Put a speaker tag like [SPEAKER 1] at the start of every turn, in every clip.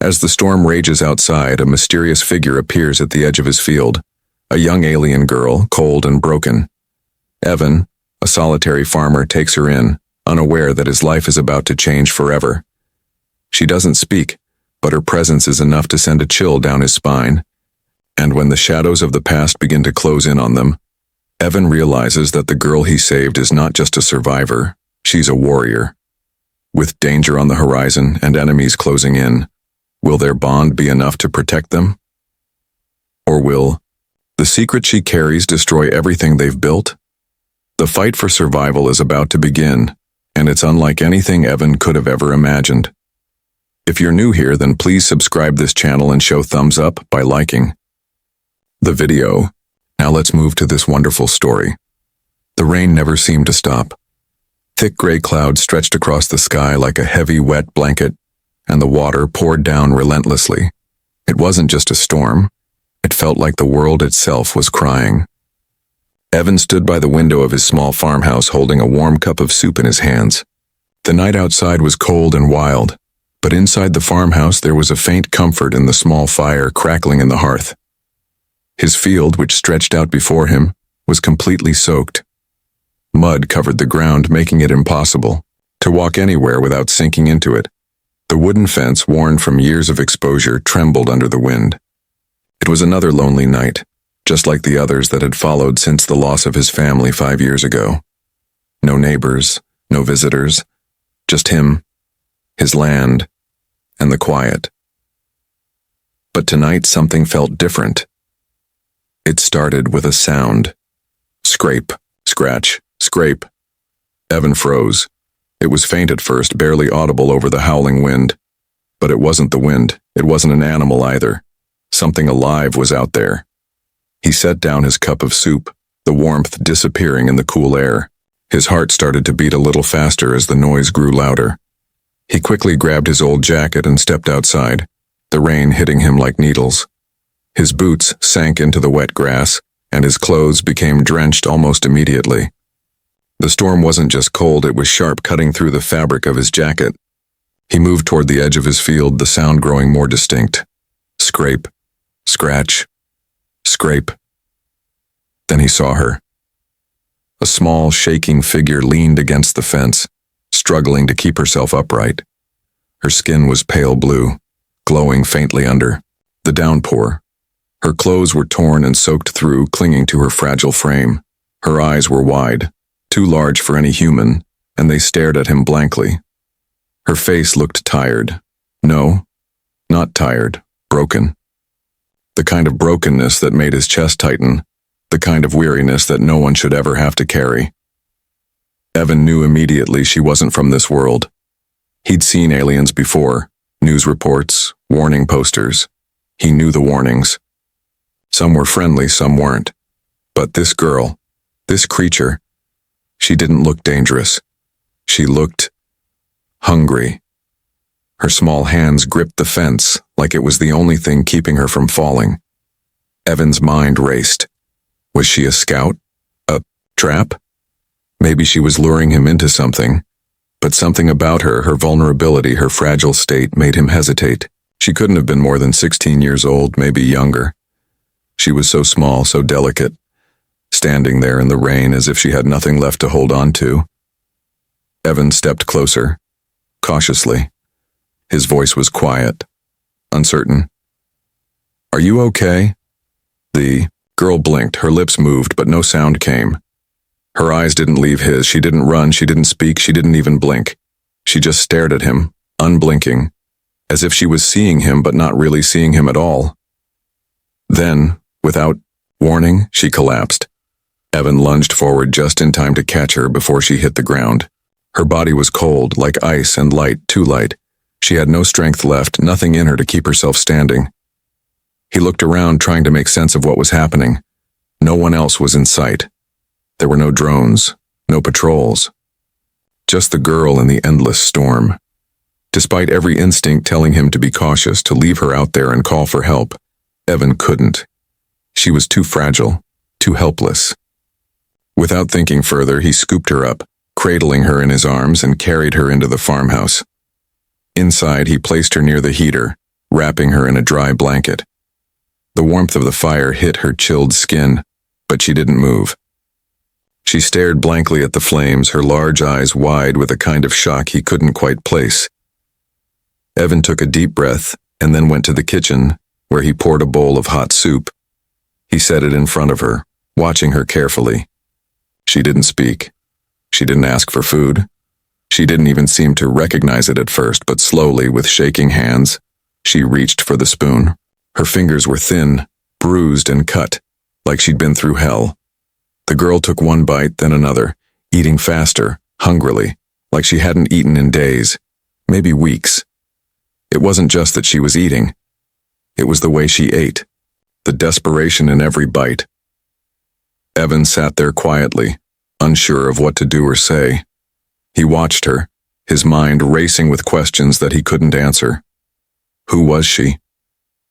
[SPEAKER 1] As the storm rages outside, a mysterious figure appears at the edge of his field. A young alien girl, cold and broken. Evan, a solitary farmer, takes her in, unaware that his life is about to change forever. She doesn't speak, but her presence is enough to send a chill down his spine. And when the shadows of the past begin to close in on them, Evan realizes that the girl he saved is not just a survivor, she's a warrior. With danger on the horizon and enemies closing in, will their bond be enough to protect them? Or will the secret she carries destroy everything they've built? The fight for survival is about to begin, and it's unlike anything Evan could have ever imagined. If you're new here, then please subscribe this channel and show thumbs up by liking the video. Now let's move to this wonderful story. The rain never seemed to stop. Thick gray clouds stretched across the sky like a heavy, wet blanket, and the water poured down relentlessly. It wasn't just a storm. It felt like the world itself was crying. Evan stood by the window of his small farmhouse holding a warm cup of soup in his hands. The night outside was cold and wild, but inside the farmhouse there was a faint comfort in the small fire crackling in the hearth. His field, which stretched out before him, was completely soaked. Mud covered the ground, making it impossible to walk anywhere without sinking into it. The wooden fence, worn from years of exposure, trembled under the wind. It was another lonely night, just like the others that had followed since the loss of his family 5 years ago. No neighbors, no visitors, just him, his land, and the quiet. But tonight something felt different. It started with a sound. Scrape, scratch, scrape. Evan froze. It was faint at first, barely audible over the howling wind. But it wasn't the wind. It wasn't an animal either. Something alive was out there. He set down his cup of soup, the warmth disappearing in the cool air. His heart started to beat a little faster as the noise grew louder. He quickly grabbed his old jacket and stepped outside, the rain hitting him like needles. His boots sank into the wet grass, and his clothes became drenched almost immediately. The storm wasn't just cold, it was sharp, cutting through the fabric of his jacket. He moved toward the edge of his field, the sound growing more distinct. Scrape, scratch, scrape. Then he saw her. A small, shaking figure leaned against the fence, struggling to keep herself upright. Her skin was pale blue, glowing faintly under the downpour. Her clothes were torn and soaked through, clinging to her fragile frame. Her eyes were wide, too large for any human, and they stared at him blankly. Her face looked tired. No, not tired, broken. The kind of brokenness that made his chest tighten, the kind of weariness that no one should ever have to carry. Evan knew immediately she wasn't from this world. He'd seen aliens before, news reports, warning posters. He knew the warnings. Some were friendly, some weren't. But this girl, this creature, she didn't look dangerous. She looked hungry. Her small hands gripped the fence like it was the only thing keeping her from falling. Evan's mind raced. Was she a scout? A trap? Maybe she was luring him into something. But something about her, her vulnerability, her fragile state, made him hesitate. She couldn't have been more than 16 years old, maybe younger. She was so small, so delicate, standing there in the rain as if she had nothing left to hold on to. Evan stepped closer, cautiously. His voice was quiet, uncertain. "Are you okay?" The girl blinked, her lips moved, but no sound came. Her eyes didn't leave his, she didn't run, she didn't speak, she didn't even blink. She just stared at him, unblinking, as if she was seeing him but not really seeing him at all. Then, without warning, she collapsed. Evan lunged forward just in time to catch her before she hit the ground. Her body was cold, like ice, and light, too light. She had no strength left, nothing in her to keep herself standing. He looked around, trying to make sense of what was happening. No one else was in sight. There were no drones, no patrols. Just the girl in the endless storm. Despite every instinct telling him to be cautious, to leave her out there and call for help, Evan couldn't. She was too fragile, too helpless. Without thinking further, he scooped her up, cradling her in his arms, and carried her into the farmhouse. Inside, he placed her near the heater, wrapping her in a dry blanket. The warmth of the fire hit her chilled skin, but she didn't move. She stared blankly at the flames, her large eyes wide with a kind of shock he couldn't quite place. Evan took a deep breath and then went to the kitchen, where he poured a bowl of hot soup. He set it in front of her, watching her carefully. She didn't speak. She didn't ask for food. She didn't even seem to recognize it at first, but slowly, with shaking hands, she reached for the spoon. Her fingers were thin, bruised and cut, like she'd been through hell. The girl took one bite, then another, eating faster, hungrily, like she hadn't eaten in days, maybe weeks. It wasn't just that she was eating. It was the way she ate, the desperation in every bite. Evan sat there quietly, unsure of what to do or say. He watched her, his mind racing with questions that he couldn't answer. Who was she?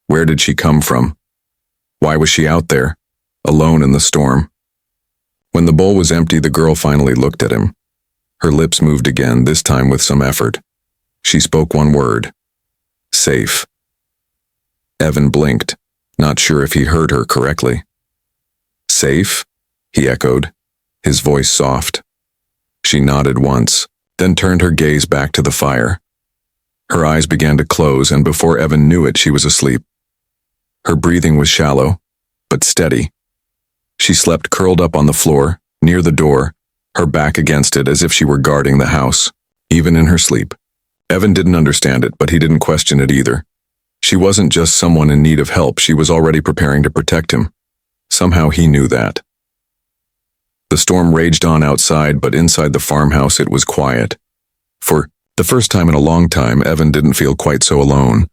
[SPEAKER 1] Where did she come from? Why was she out there, alone in the storm? When the bowl was empty, the girl finally looked at him. Her lips moved again, this time with some effort. She spoke one word. Safe. Evan blinked, not sure if he heard her correctly. Safe? He echoed, his voice soft. She nodded once, then turned her gaze back to the fire. Her eyes began to close, and before Evan knew it, she was asleep. Her breathing was shallow, but steady. She slept curled up on the floor, near the door, her back against it as if she were guarding the house, even in her sleep. Evan didn't understand it, but he didn't question it either. She wasn't just someone in need of help, she was already preparing to protect him. Somehow he knew that. The storm raged on outside, but inside the farmhouse it was quiet. For the first time in a long time, Evan didn't feel quite so alone.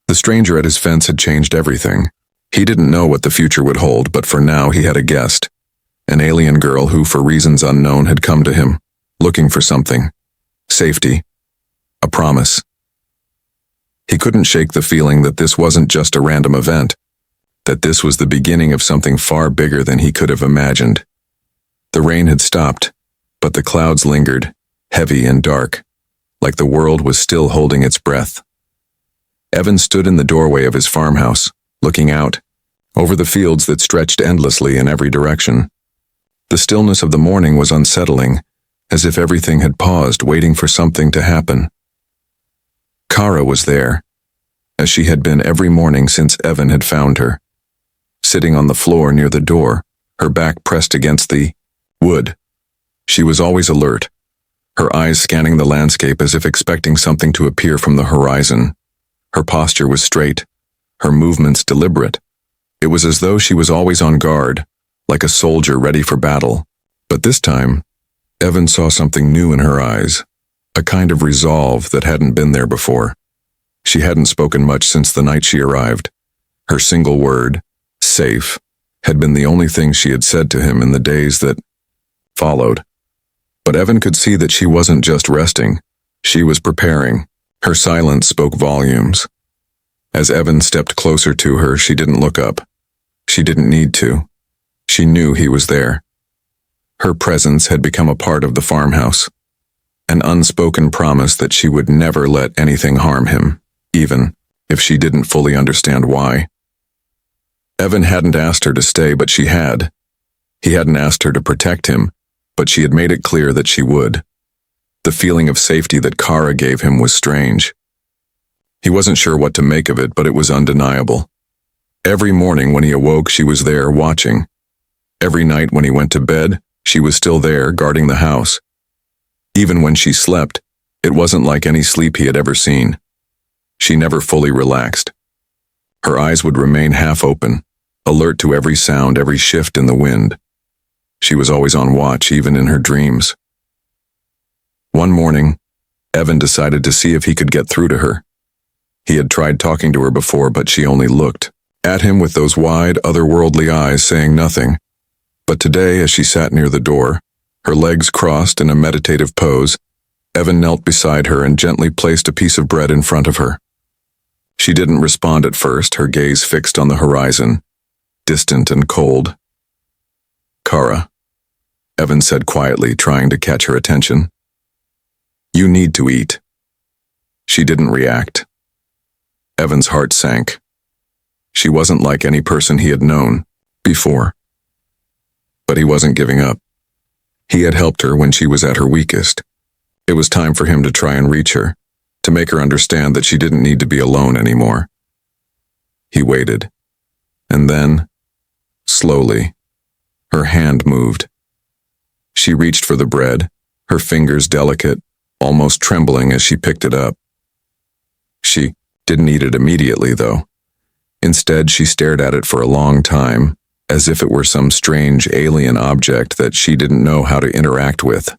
[SPEAKER 1] The stranger at his fence had changed everything. He didn't know what the future would hold, but for now he had a guest. An alien girl who, for reasons unknown, had come to him, looking for something. Safety. A promise. He couldn't shake the feeling that this wasn't just a random event, that this was the beginning of something far bigger than he could have imagined. The rain had stopped, but the clouds lingered, heavy and dark, like the world was still holding its breath. Evan stood in the doorway of his farmhouse, looking out, over the fields that stretched endlessly in every direction. The stillness of the morning was unsettling, as if everything had paused, waiting for something to happen. Kara was there, as she had been every morning since Evan had found her, sitting on the floor near the door, her back pressed against the wood. She was always alert, her eyes scanning the landscape as if expecting something to appear from the horizon. Her posture was straight, her movements deliberate. It was as though she was always on guard, like a soldier ready for battle. But this time, Evan saw something new in her eyes, a kind of resolve that hadn't been there before. She hadn't spoken much since the night she arrived. Her single word, safe, had been the only thing she had said to him in the days that followed. But Evan could see that she wasn't just resting, she was preparing. Her silence spoke volumes. As Evan stepped closer to her, she didn't look up. She didn't need to. She knew he was there. Her presence had become a part of the farmhouse, an unspoken promise that she would never let anything harm him, even if she didn't fully understand why. Evan hadn't asked her to stay, but she had. He hadn't asked her to protect him, but she had made it clear that she would. The feeling of safety that Kara gave him was strange. He wasn't sure what to make of it, but it was undeniable. Every morning when he awoke, she was there, watching. Every night when he went to bed, she was still there, guarding the house. Even when she slept, it wasn't like any sleep he had ever seen. She never fully relaxed. Her eyes would remain half open, alert to every sound, every shift in the wind. She was always on watch, even in her dreams. One morning, Evan decided to see if he could get through to her. He had tried talking to her before, but she only looked at him with those wide, otherworldly eyes, saying nothing. But today, as she sat near the door, her legs crossed in a meditative pose, Evan knelt beside her and gently placed a piece of bread in front of her. She didn't respond at first, her gaze fixed on the horizon, distant and cold. "Kara," Evan said quietly, trying to catch her attention. "You need to eat." She didn't react. Evan's heart sank. She wasn't like any person he had known before. But he wasn't giving up. He had helped her when she was at her weakest. It was time for him to try and reach her, to make her understand that she didn't need to be alone anymore. He waited. And then, slowly, her hand moved. She reached for the bread, her fingers delicate, almost trembling as she picked it up. She didn't eat it immediately, though. Instead, she stared at it for a long time, as if it were some strange alien object that she didn't know how to interact with.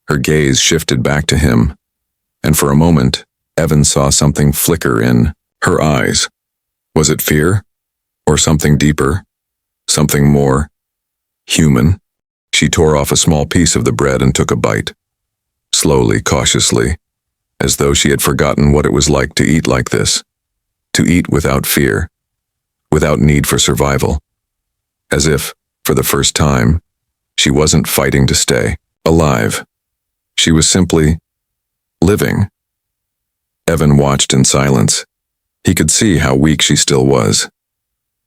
[SPEAKER 1] Her gaze shifted back to him, and for a moment, Evan saw something flicker in her eyes. Was it fear? Or something deeper? Something more human? She tore off a small piece of the bread and took a bite. Slowly, cautiously, as though she had forgotten what it was like to eat like this. To eat without fear, without need for survival. As if, for the first time, she wasn't fighting to stay alive. She was simply living. Evan watched in silence. He could see how weak she still was.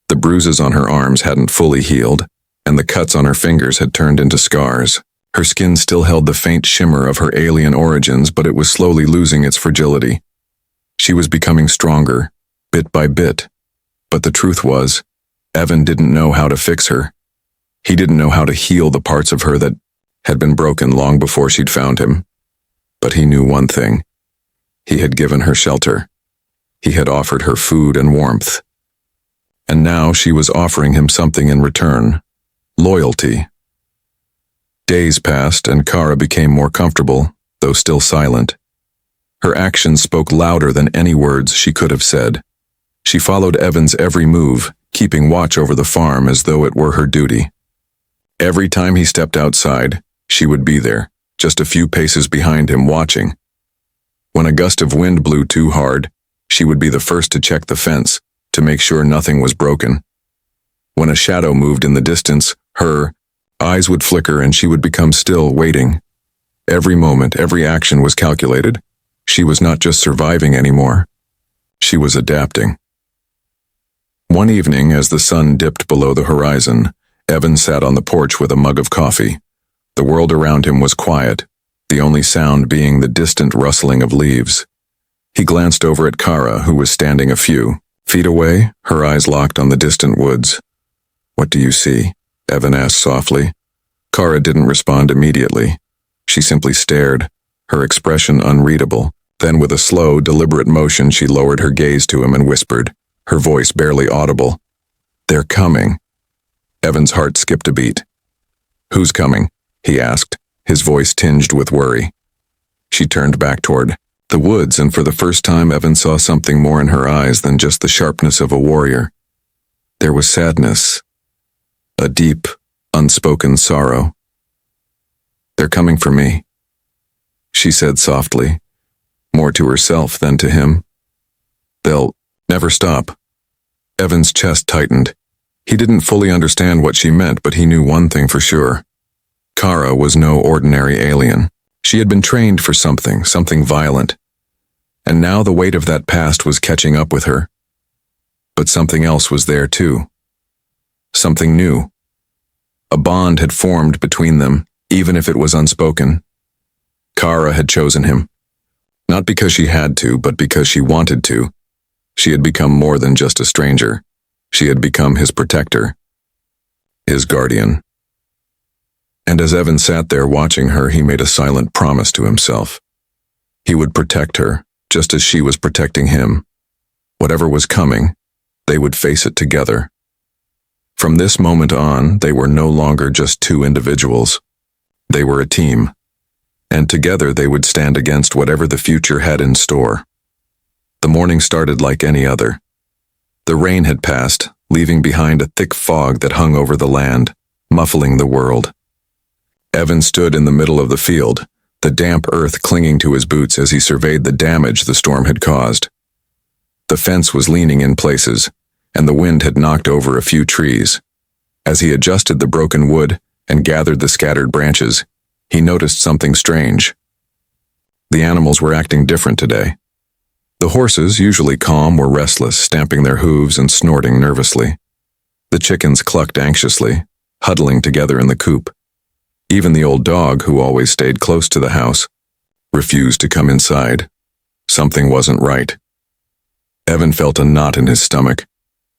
[SPEAKER 1] The bruises on her arms hadn't fully healed, and the cuts on her fingers had turned into scars. Her skin still held the faint shimmer of her alien origins, but it was slowly losing its fragility. She was becoming stronger, bit by bit. But the truth was, Evan didn't know how to fix her. He didn't know how to heal the parts of her that had been broken long before she'd found him. But he knew one thing. He had given her shelter. He had offered her food and warmth. And now she was offering him something in return. Loyalty. Days passed and Kara became more comfortable, though still silent. Her actions spoke louder than any words she could have said. She followed Evan's every move, keeping watch over the farm as though it were her duty. Every time he stepped outside, she would be there, just a few paces behind him watching. When a gust of wind blew too hard, she would be the first to check the fence, to make sure nothing was broken. When a shadow moved in the distance, her eyes would flicker and she would become still, waiting. Every moment, every action was calculated. She was not just surviving anymore. She was adapting. One evening, as the sun dipped below the horizon, Evan sat on the porch with a mug of coffee. The world around him was quiet, the only sound being the distant rustling of leaves. He glanced over at Kara, who was standing a few feet away, her eyes locked on the distant woods. "What do you see?" Evan asked softly. Kara didn't respond immediately. She simply stared, her expression unreadable. Then with a slow, deliberate motion she lowered her gaze to him and whispered, her voice barely audible. "They're coming." Evan's heart skipped a beat. "Who's coming?" he asked, his voice tinged with worry. She turned back toward the woods, and for the first time Evan saw something more in her eyes than just the sharpness of a warrior. There was sadness, a deep, unspoken sorrow. "They're coming for me," she said softly, more to herself than to him. "They'll never stop." Evan's chest tightened. He didn't fully understand what she meant, but he knew one thing for sure. Kara was no ordinary alien. She had been trained for something violent. And now the weight of that past was catching up with her. But something else was there too. Something new. A bond had formed between them, even if it was unspoken. Kara had chosen him. Not because she had to, but because she wanted to. She had become more than just a stranger. She had become his protector. His guardian. And as Evan sat there watching her, he made a silent promise to himself. He would protect her, just as she was protecting him. Whatever was coming, they would face it together. From this moment on, they were no longer just two individuals. They were a team. And together they would stand against whatever the future had in store. The morning started like any other. The rain had passed, leaving behind a thick fog that hung over the land, muffling the world. Evan stood in the middle of the field, the damp earth clinging to his boots as he surveyed the damage the storm had caused. The fence was leaning in places, and the wind had knocked over a few trees. As he adjusted the broken wood and gathered the scattered branches, he noticed something strange. The animals were acting different today. The horses, usually calm, were restless, stamping their hooves and snorting nervously. The chickens clucked anxiously, huddling together in the coop. Even the old dog, who always stayed close to the house, refused to come inside. Something wasn't right. Evan felt a knot in his stomach,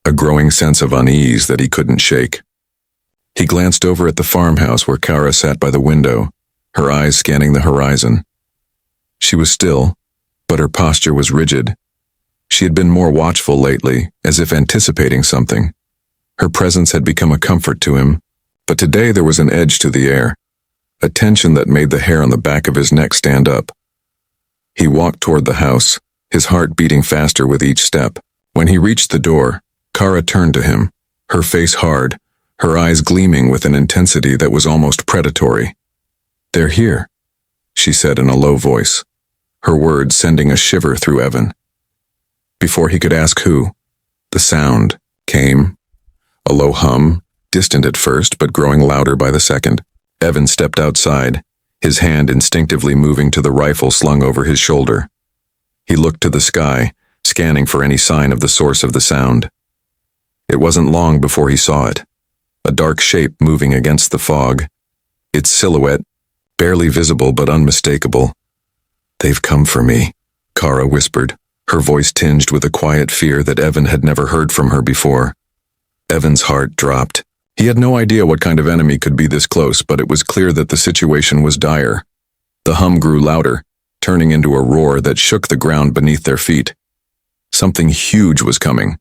[SPEAKER 1] a growing sense of unease that he couldn't shake. He glanced over at the farmhouse where Kara sat by the window, her eyes scanning the horizon. She was still, but her posture was rigid. She had been more watchful lately, as if anticipating something. Her presence had become a comfort to him, but today there was an edge to the air, a tension that made the hair on the back of his neck stand up. He walked toward the house, his heart beating faster with each step. When he reached the door, Kara turned to him, her face hard, her eyes gleaming with an intensity that was almost predatory. "They're here," she said in a low voice, her words sending a shiver through Evan. Before he could ask who, the sound came, a low hum, distant at first but growing louder by the second. Evan stepped outside, his hand instinctively moving to the rifle slung over his shoulder. He looked to the sky, scanning for any sign of the source of the sound. It wasn't long before he saw it, a dark shape moving against the fog, its silhouette barely visible but unmistakable. "They've come for me," Kara whispered, her voice tinged with a quiet fear that Evan had never heard from her before. Evan's heart dropped. He had no idea what kind of enemy could be this close, but it was clear that the situation was dire. The hum grew louder, turning into a roar that shook the ground beneath their feet. Something huge was coming,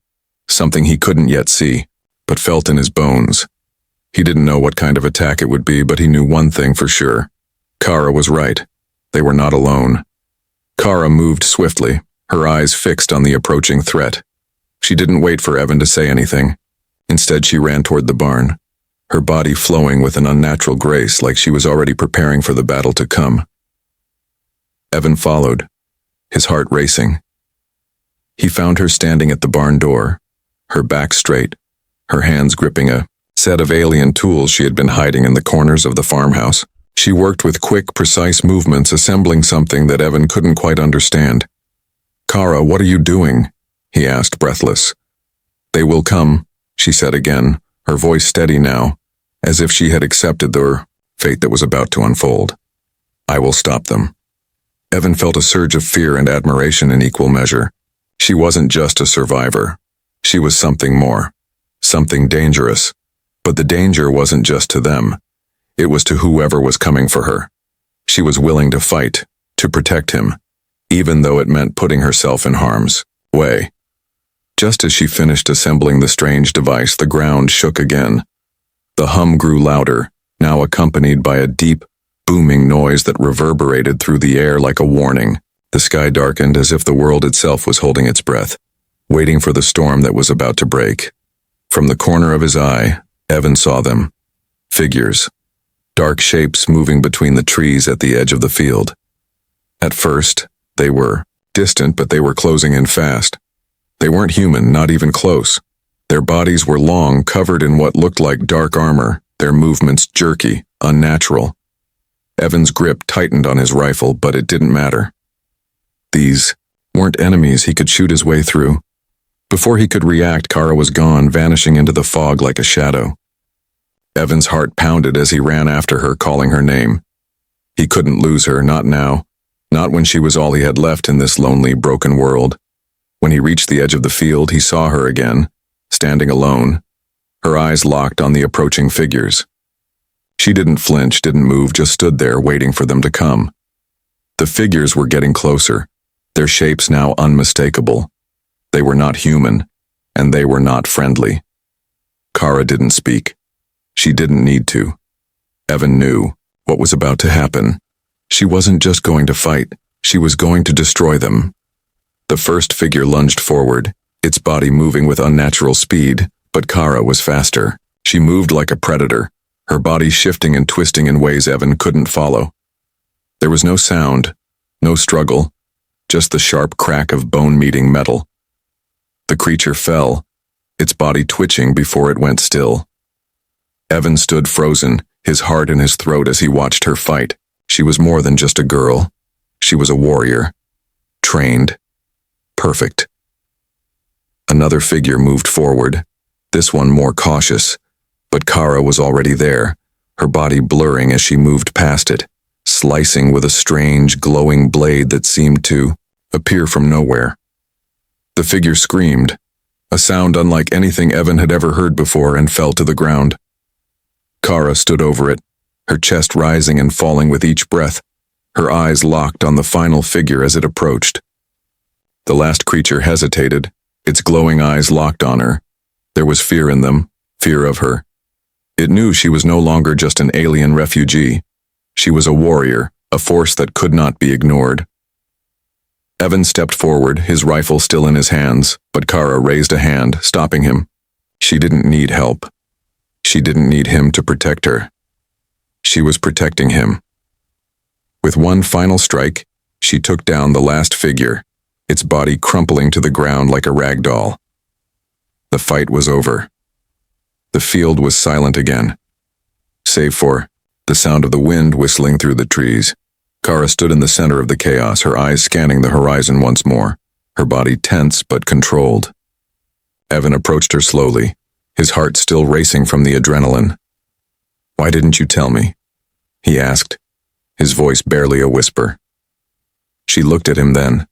[SPEAKER 1] something he couldn't yet see, but felt in his bones. He didn't know what kind of attack it would be, but he knew one thing for sure. Kara was right. They were not alone. Kara moved swiftly, her eyes fixed on the approaching threat. She didn't wait for Evan to say anything. Instead, she ran toward the barn, her body flowing with an unnatural grace like she was already preparing for the battle to come. Evan followed, his heart racing. He found her standing at the barn door, her back straight, her hands gripping a set of alien tools she had been hiding in the corners of the farmhouse. She worked with quick, precise movements, assembling something that Evan couldn't quite understand. "Kara, what are you doing?" he asked, breathless. "They will come," she said again, her voice steady now, as if she had accepted the fate that was about to unfold. "I will stop them." Evan felt a surge of fear and admiration in equal measure. She wasn't just a survivor. She was something more, something dangerous. But the danger wasn't just to them. It was to whoever was coming for her. She was willing to fight, to protect him, even though it meant putting herself in harm's way. Just as she finished assembling the strange device, the ground shook again. The hum grew louder, now accompanied by a deep, booming noise that reverberated through the air like a warning. The sky darkened as if the world itself was holding its breath, waiting for the storm that was about to break. From the corner of his eye, Evan saw them. Figures. Dark shapes moving between the trees at the edge of the field. At first, they were distant, but they were closing in fast. They weren't human, not even close. Their bodies were long, covered in what looked like dark armor, their movements jerky, unnatural. Evan's grip tightened on his rifle, but it didn't matter. These weren't enemies he could shoot his way through. Before he could react, Kara was gone, vanishing into the fog like a shadow. Evan's heart pounded as he ran after her, calling her name. He couldn't lose her, not now, not when she was all he had left in this lonely, broken world. When he reached the edge of the field, he saw her again, standing alone, her eyes locked on the approaching figures. She didn't flinch, didn't move, just stood there waiting for them to come. The figures were getting closer, their shapes now unmistakable. They were not human, and they were not friendly. Kara didn't speak. She didn't need to. Evan knew what was about to happen. She wasn't just going to fight, she was going to destroy them. The first figure lunged forward, its body moving with unnatural speed, but Kara was faster. She moved like a predator, her body shifting and twisting in ways Evan couldn't follow. There was no sound, no struggle, just the sharp crack of bone meeting metal. The creature fell, its body twitching before it went still. Evan stood frozen, his heart in his throat as he watched her fight. She was more than just a girl. She was a warrior. Trained. Perfect. Another figure moved forward, this one more cautious, but Kara was already there, her body blurring as she moved past it, slicing with a strange, glowing blade that seemed to appear from nowhere. The figure screamed, a sound unlike anything Evan had ever heard before, and fell to the ground. Kara stood over it, her chest rising and falling with each breath, her eyes locked on the final figure as it approached. The last creature hesitated, its glowing eyes locked on her. There was fear in them, fear of her. It knew she was no longer just an alien refugee. She was a warrior, a force that could not be ignored. Evan stepped forward, his rifle still in his hands, but Kara raised a hand, stopping him. She didn't need help. She didn't need him to protect her. She was protecting him. With one final strike, she took down the last figure, its body crumpling to the ground like a rag doll. The fight was over. The field was silent again, save for the sound of the wind whistling through the trees. Kara stood in the center of the chaos, her eyes scanning the horizon once more, her body tense but controlled. Evan approached her slowly, his heart still racing from the adrenaline. "Why didn't you tell me?" he asked, his voice barely a whisper. She looked at him then,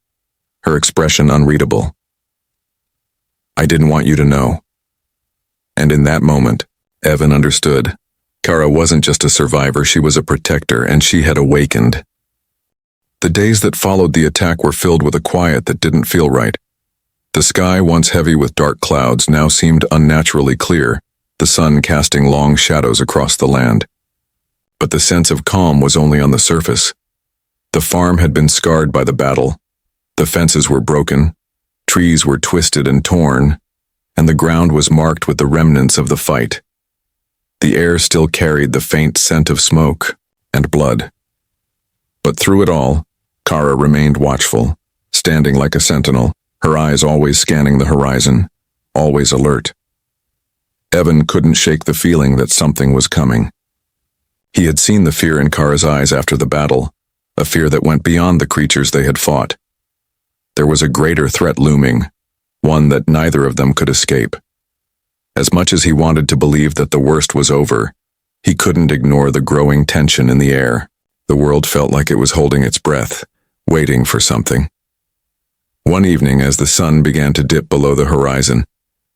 [SPEAKER 1] her expression unreadable. "I didn't want you to know." And in that moment, Evan understood. Kara wasn't just a survivor, she was a protector, and she had awakened. The days that followed the attack were filled with a quiet that didn't feel right. The sky, once heavy with dark clouds, now seemed unnaturally clear, the sun casting long shadows across the land. But the sense of calm was only on the surface. The farm had been scarred by the battle. The fences were broken, trees were twisted and torn, and the ground was marked with the remnants of the fight. The air still carried the faint scent of smoke and blood. But through it all, Kara remained watchful, standing like a sentinel, her eyes always scanning the horizon, always alert. Evan couldn't shake the feeling that something was coming. He had seen the fear in Kara's eyes after the battle, a fear that went beyond the creatures they had fought. There was a greater threat looming, one that neither of them could escape. As much as he wanted to believe that the worst was over, he couldn't ignore the growing tension in the air. The world felt like it was holding its breath, waiting for something. One evening, as the sun began to dip below the horizon,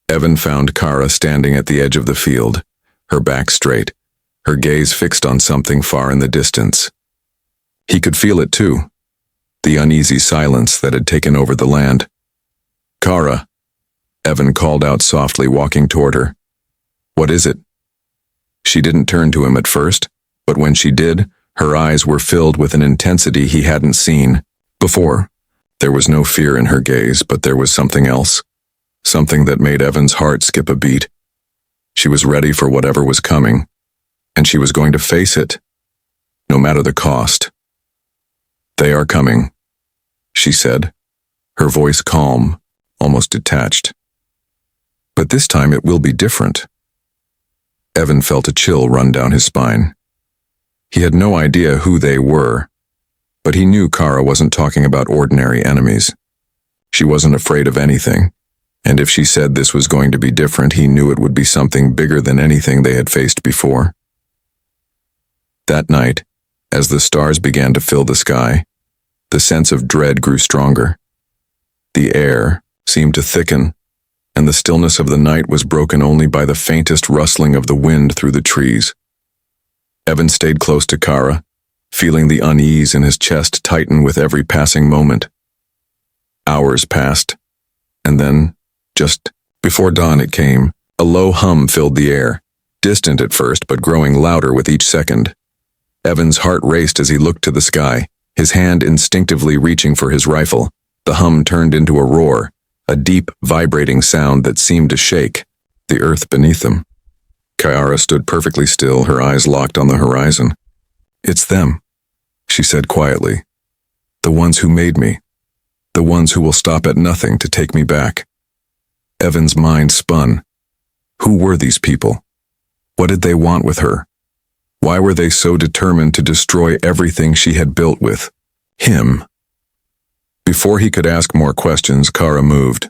[SPEAKER 1] Evan found Kara standing at the edge of the field, her back straight, her gaze fixed on something far in the distance. He could feel it too, the uneasy silence that had taken over the land. "Kara," Evan called out softly, walking toward her. "What is it?" She didn't turn to him at first, but when she did, her eyes were filled with an intensity he hadn't seen before. There was no fear in her gaze, but there was something else, something that made Evan's heart skip a beat. She was ready for whatever was coming, and she was going to face it, no matter the cost. "They are coming," she said, her voice calm, almost detached. "But this time it will be different." Evan felt a chill run down his spine. He had no idea who they were, but he knew Kara wasn't talking about ordinary enemies. She wasn't afraid of anything, and if she said this was going to be different, he knew it would be something bigger than anything they had faced before. That night, as the stars began to fill the sky, the sense of dread grew stronger. The air seemed to thicken, and the stillness of the night was broken only by the faintest rustling of the wind through the trees. Evan stayed close to Kara, feeling the unease in his chest tighten with every passing moment. Hours passed, and then, just before dawn it came, a low hum filled the air, distant at first but growing louder with each second. Evan's heart raced as he looked to the sky, his hand instinctively reaching for his rifle. The hum turned into a roar, a deep, vibrating sound that seemed to shake the earth beneath them. Kara stood perfectly still, her eyes locked on the horizon. "It's them," she said quietly. "The ones who made me. The ones who will stop at nothing to take me back." Evan's mind spun. Who were these people? What did they want with her? Why were they so determined to destroy everything she had built with him? Before he could ask more questions, Kara moved.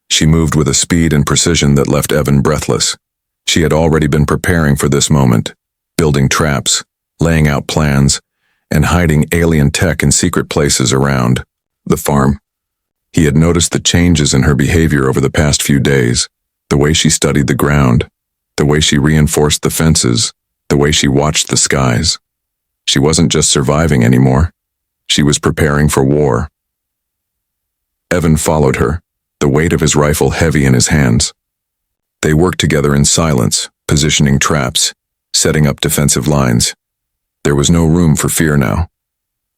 [SPEAKER 1] She moved with a speed and precision that left Evan breathless. She had already been preparing for this moment, building traps, laying out plans, and hiding alien tech in secret places around the farm. He had noticed the changes in her behavior over the past few days, the way she studied the ground, the way she reinforced the fences, the way she watched the skies. She wasn't just surviving anymore. She was preparing for war. Evan followed her, the weight of his rifle heavy in his hands. They worked together in silence, positioning traps, setting up defensive lines. There was no room for fear now.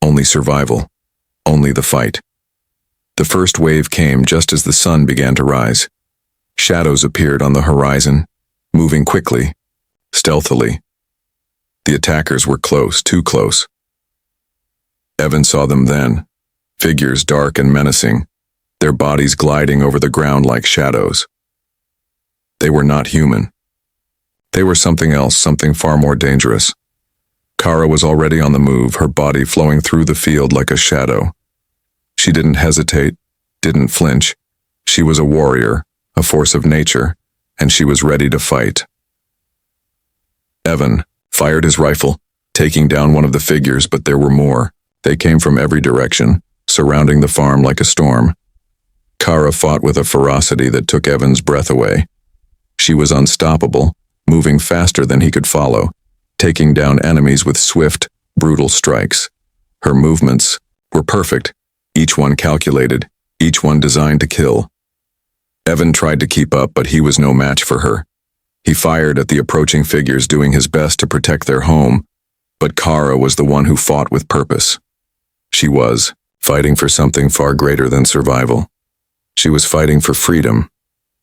[SPEAKER 1] Only survival. Only the fight. The first wave came just as the sun began to rise. Shadows appeared on the horizon, moving quickly, stealthily. The attackers were close, too close. Evan saw them then, figures dark and menacing, their bodies gliding over the ground like shadows. They were not human. They were something else, something far more dangerous. Kara was already on the move, her body flowing through the field like a shadow. She didn't hesitate, didn't flinch. She was a warrior, a force of nature, and she was ready to fight. Evan fired his rifle, taking down one of the figures, but there were more. They came from every direction, surrounding the farm like a storm. Kara fought with a ferocity that took Evan's breath away. She was unstoppable, moving faster than he could follow, taking down enemies with swift, brutal strikes. Her movements were perfect, each one calculated, each one designed to kill. Evan tried to keep up, but he was no match for her. He fired at the approaching figures, doing his best to protect their home, but Kara was the one who fought with purpose. She was fighting for something far greater than survival. She was fighting for freedom,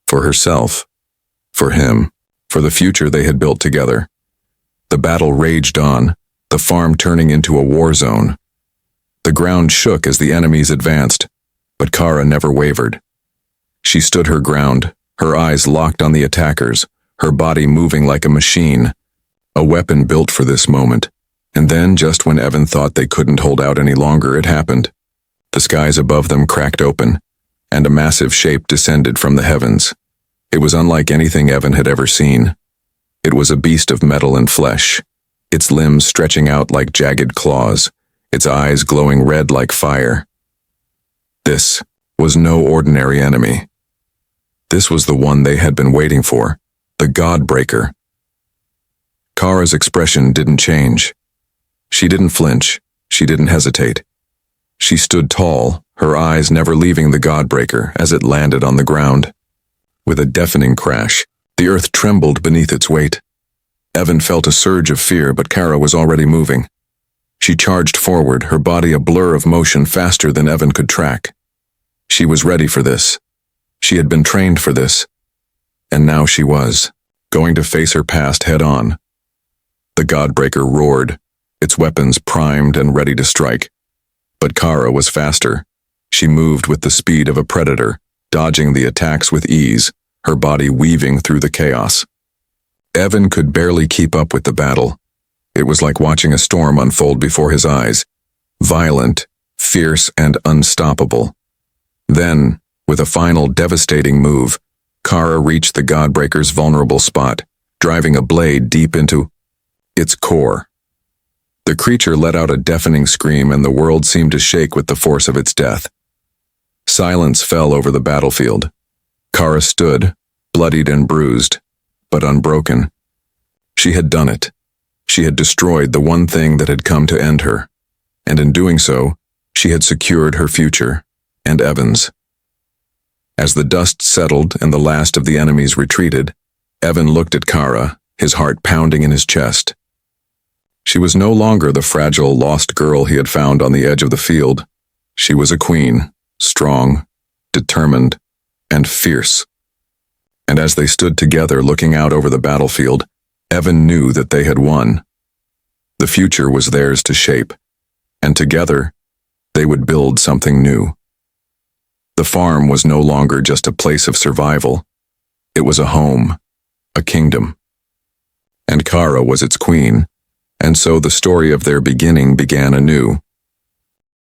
[SPEAKER 1] for herself, for him, for the future they had built together. The battle raged on, the farm turning into a war zone. The ground shook as the enemies advanced, but Kara never wavered. She stood her ground, her eyes locked on the attackers, her body moving like a machine, a weapon built for this moment. And then, just when Evan thought they couldn't hold out any longer, it happened. The skies above them cracked open, and a massive shape descended from the heavens. It was unlike anything Evan had ever seen. It was a beast of metal and flesh, its limbs stretching out like jagged claws, its eyes glowing red like fire. This was no ordinary enemy. This was the one they had been waiting for, the God-breaker. Kara's expression didn't change. She didn't flinch. She didn't hesitate. She stood tall, her eyes never leaving the God-breaker as it landed on the ground. With a deafening crash, the earth trembled beneath its weight. Evan felt a surge of fear, but Kara was already moving. She charged forward, her body a blur of motion faster than Evan could track. She was ready for this. She had been trained for this. And now she was going to face her past head-on. The God-breaker roared, its weapons primed and ready to strike. But Kara was faster. She moved with the speed of a predator, dodging the attacks with ease, her body weaving through the chaos. Evan could barely keep up with the battle. It was like watching a storm unfold before his eyes, violent, fierce, and unstoppable. Then, with a final devastating move, Kara reached the God-breaker's vulnerable spot, driving a blade deep into its core. The creature let out a deafening scream, and the world seemed to shake with the force of its death. Silence fell over the battlefield. Kara stood, bloodied and bruised, but unbroken. She had done it. She had destroyed the one thing that had come to end her, and in doing so, she had secured her future, and Evan's. As the dust settled and the last of the enemies retreated, Evan looked at Kara, his heart pounding in his chest. She was no longer the fragile, lost girl he had found on the edge of the field. She was a queen, strong, determined, and fierce. And as they stood together looking out over the battlefield, Evan knew that they had won. The future was theirs to shape, and together, they would build something new. The farm was no longer just a place of survival. It was a home, a kingdom. And Kara was its queen, and so the story of their beginning began anew.